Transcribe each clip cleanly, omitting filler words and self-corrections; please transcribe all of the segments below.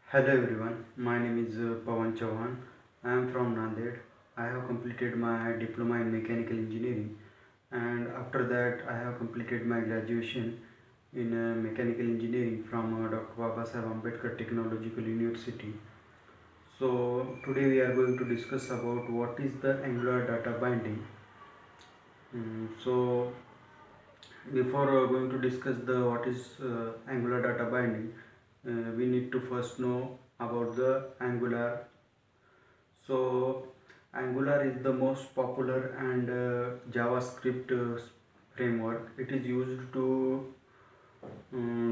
Hello everyone, my name is Pawan Chauhan. I am from Nanded. I have completed my diploma in mechanical engineering, and after that I have completed my graduation in mechanical engineering from Dr. Babasaheb Ambedkar Technological University. So today we are going to discuss about what is the Angular data binding. So before going to discuss the what is Angular data binding, we need to first know about the Angular. So Angular is the most popular and JavaScript framework. It is used to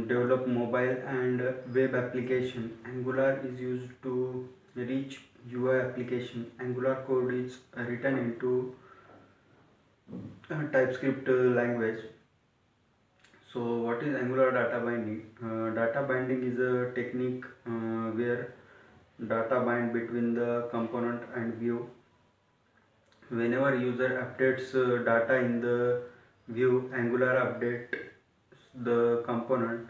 develop mobile and web application. Angular is used to reach UI application. Angular code is written into TypeScript language. So what is Angular data binding? Data binding is a technique where data bind between the component and view. Whenever user updates data in the view, Angular updates the component.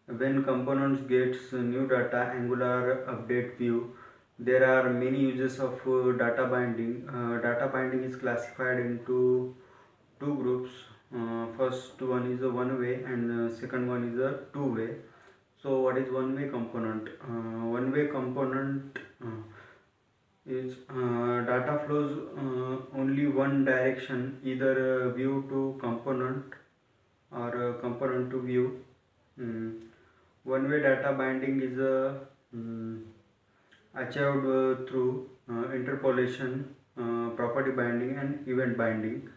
When components gets new data, Angular update view. There are many uses of data binding. Data binding is classified into two groups. First one is a one way and second one is a two way. So what is one way component? One way component is data flows only one direction, either view to component or component to view. One way data binding is achieved through interpolation, property binding and event binding.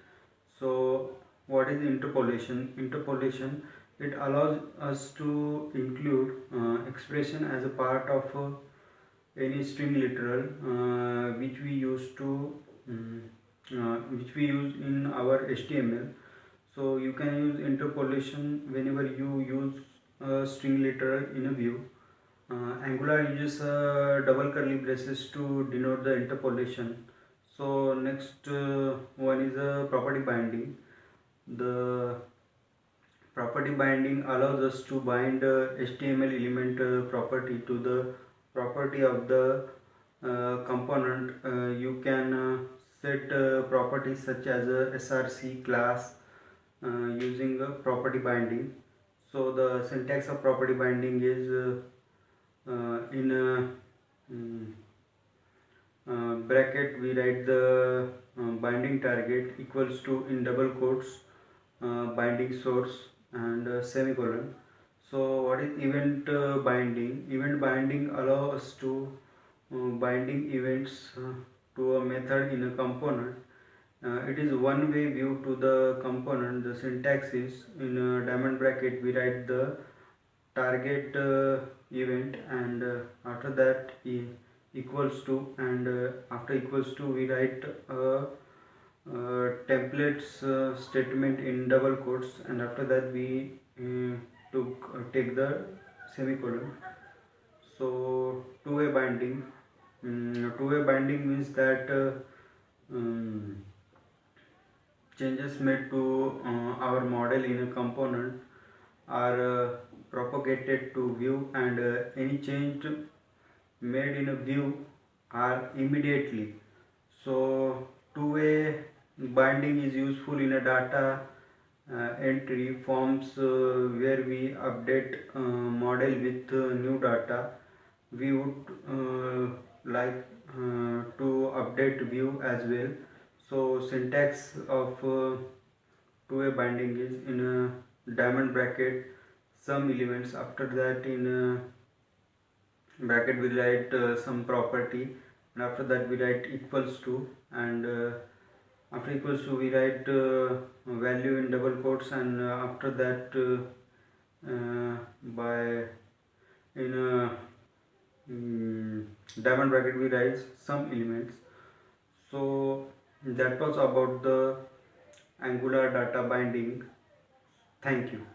So what is interpolation? Interpolation, it allows us to include expression as a part of any string literal which we use in our HTML. So you can use interpolation whenever you use a string literal in a view. Angular uses double curly braces to denote the interpolation. So next one is a property binding. The property binding allows us to bind HTML element property to the property of the component. You can set properties such as src class using property binding. So the syntax of property binding is in bracket we write the binding target equals to in double quotes binding source and semicolon. So what is event binding? Event binding allows us to binding events to a method in a component. It is one way view to the component. The syntax is in a diamond bracket we write the target event and after that equals to and after equals to we write templates statement in double quotes and after that we take the semicolon. So two-way binding. Two-way binding means that changes made to our model in a component are propagated to view and any change made in a view are immediately. So two-way binding is useful in a data entry forms where we update model with new data. We would like to update view as well. So syntax of two-way binding is in a diamond bracket some elements, after that in bracket we write some property and after that we write equals to and after equals to we write value in double quotes and after that by in diamond bracket we write some elements. So that was about the Angular data binding. Thank you.